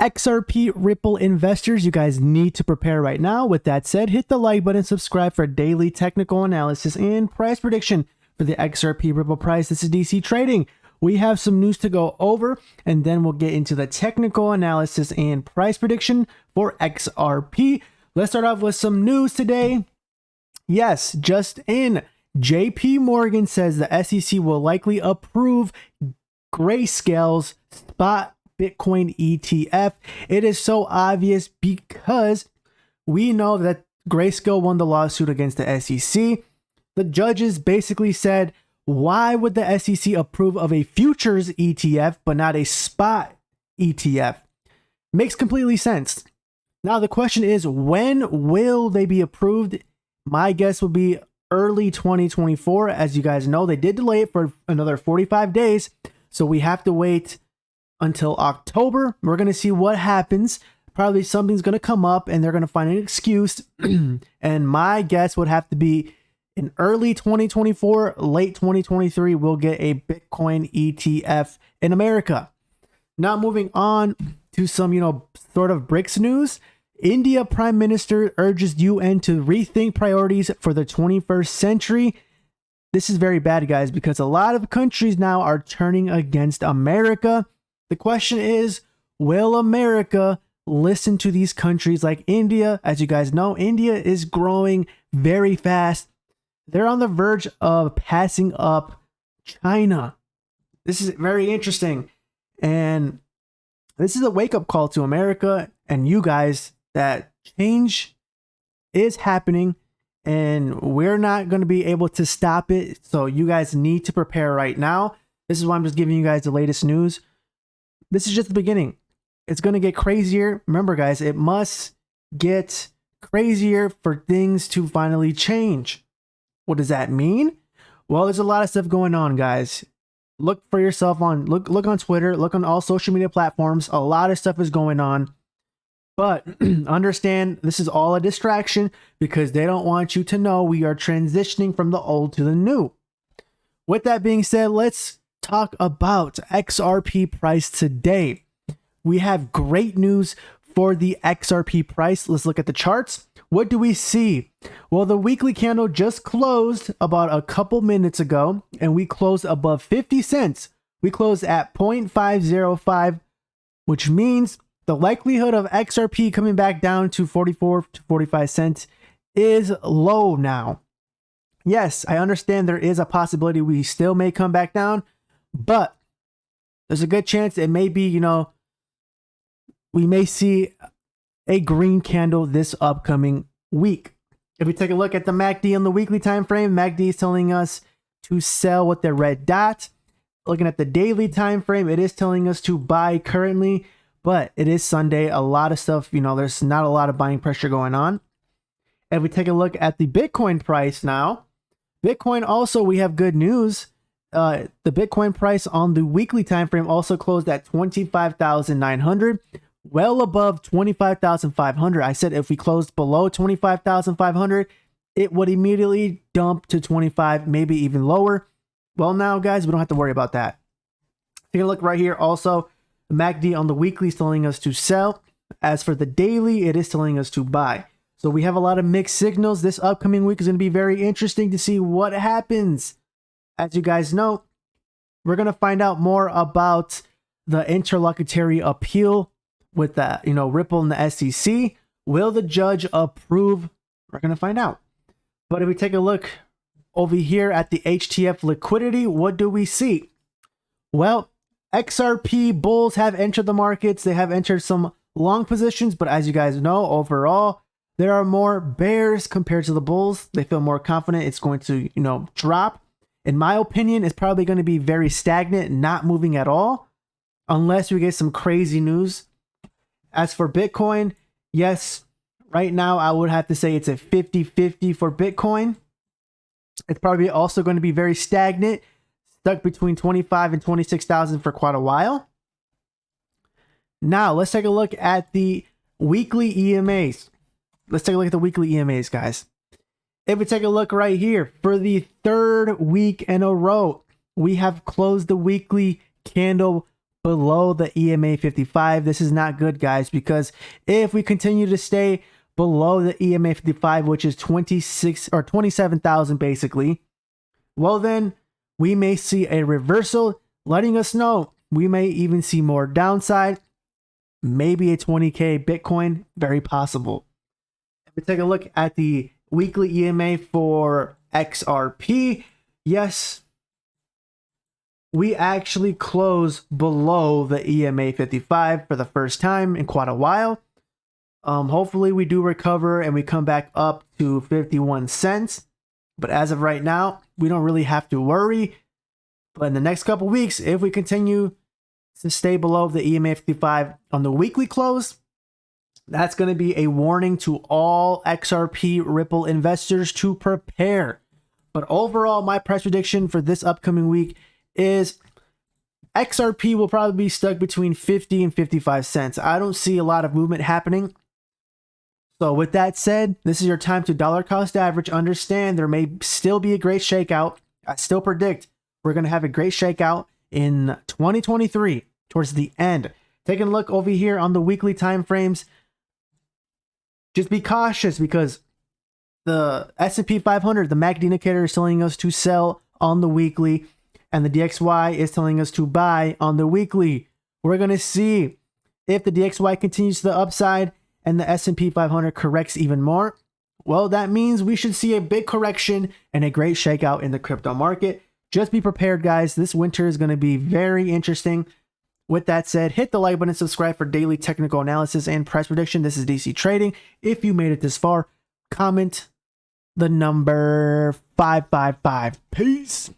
XRP Ripple investors, you guys need to prepare right now. With that said, hit the like button, subscribe for daily technical analysis and price prediction for the XRP Ripple price. This is DC Trading. We have some news to go over, and then we'll get into the technical analysis and price prediction for XRP. Let's start off with some news today. Yes, just in, JP Morgan says the SEC will likely approve Grayscale's spot Bitcoin ETF. It is so obvious because we know that Grayscale won the lawsuit against the SEC. The judges basically said, why would the SEC approve of a futures ETF but not a spot ETF? Makes completely sense. Now the question is, when will they be approved? My guess would be early 2024. As you guys know, they did delay it for another 45 days. So we have to wait until October. We're going to see what happens. Probably something's going to come up and they're going to find an excuse. And my guess would have to be in early 2024, late 2023, we'll get a Bitcoin ETF in America. Now moving on to some, sort of BRICS news. India Prime Minister urges UN to rethink priorities for the 21st century. This is very bad, guys, because a lot of countries now are turning against America. The question is, will America listen to these countries like India? As you guys know, India is growing very fast. They're on the verge of passing up China. This is very interesting. And this is a wake-up call to America and you guys that change is happening and we're not going to be able to stop it. So you guys need to prepare right now. This is why I'm just giving you guys the latest news. This is just the beginning. It's going to get crazier. Remember, guys, it must get crazier for things to finally change. What does that mean? Well, there's a lot of stuff going on, guys. Look for yourself on, look on Twitter, look on all social media platforms. A lot of stuff is going on. But understand this is all a distraction because they don't want you to know we are transitioning from the old to the new. With that being said, let's talk about XRP price today. We have great news for the XRP price. Let's look at the charts. What do we see? Well, the weekly candle just closed about a couple minutes ago, and we closed above 50 cents. We closed at 0.505, which means the likelihood of XRP coming back down to 44 to 45 cents is low now. Yes, I understand there is a possibility we still may come back down, but there's a good chance it may be, we may see a green candle this upcoming week. If we take a look at the MACD on the weekly time frame, MACD is telling us to sell with the red dot. Looking at the daily time frame, it is telling us to buy currently, but it is Sunday. A lot of stuff, there's not a lot of buying pressure going on. If we take a look at the Bitcoin price now, Bitcoin also, we have good news. The Bitcoin price on the weekly time frame also closed at 25,900. Well above 25,500. I said if we closed below 25,500, it would immediately dump to 25, maybe even lower. Well, now, guys, we don't have to worry about that. Take a look right here. Also, the MACD on the weekly is telling us to sell. As for the daily, it is telling us to buy. So we have a lot of mixed signals. This upcoming week is going to be very interesting to see what happens. As you guys know, we're going to find out more about the interlocutory appeal with the, Ripple and the SEC. Will the judge approve? We're going to find out. But if we take a look over here at the HTF Liquidity, what do we see? Well, XRP bulls have entered the markets. They have entered some long positions, but as you guys know, overall, there are more bears compared to the bulls. They feel more confident it's going to, drop. In my opinion, it's probably going to be very stagnant, not moving at all, unless we get some crazy news. As for Bitcoin, yes, right now I would have to say it's a 50-50 for Bitcoin. It's probably also going to be very stagnant, stuck between 25 and 26,000 for quite a while. Now, let's take a look at the weekly EMAs. Let's take a look at the weekly EMAs, guys. If we take a look right here, for the third week in a row, we have closed the weekly candle below the EMA 55. This is not good, guys, because if we continue to stay below the EMA 55, which is 26 or 27,000 basically, well then we may see a reversal, letting us know we may even see more downside, maybe a 20k Bitcoin, very possible. If we take a look at the weekly EMA for XRP, yes, we actually close below the EMA 55 for the first time in quite a while. Hopefully we do recover and we come back up to 51 cents. But as of right now, we don't really have to worry. But in the next couple weeks, if we continue to stay below the EMA 55 on the weekly close, that's going to be a warning to all XRP Ripple investors to prepare. But overall, my price prediction for this upcoming week is XRP will probably be stuck between 50 and 55 cents. I don't see a lot of movement happening. So with that said, this is your time to dollar cost average. Understand there may still be a great shakeout. I still predict we're going to have a great shakeout in 2023 towards the end. Taking a look over here on the weekly time frames. Just be cautious because the S&P 500, the MACD indicator, is telling us to sell on the weekly, and the DXY is telling us to buy on the weekly. We're going to see if the DXY continues to the upside and the S&P 500 corrects even more. Well, that means we should see a big correction and a great shakeout in the crypto market. Just be prepared, guys. This winter is going to be very interesting. With that said, hit the like button and subscribe for daily technical analysis and price prediction. This is DC Trading. If you made it this far, comment the number 555. Peace.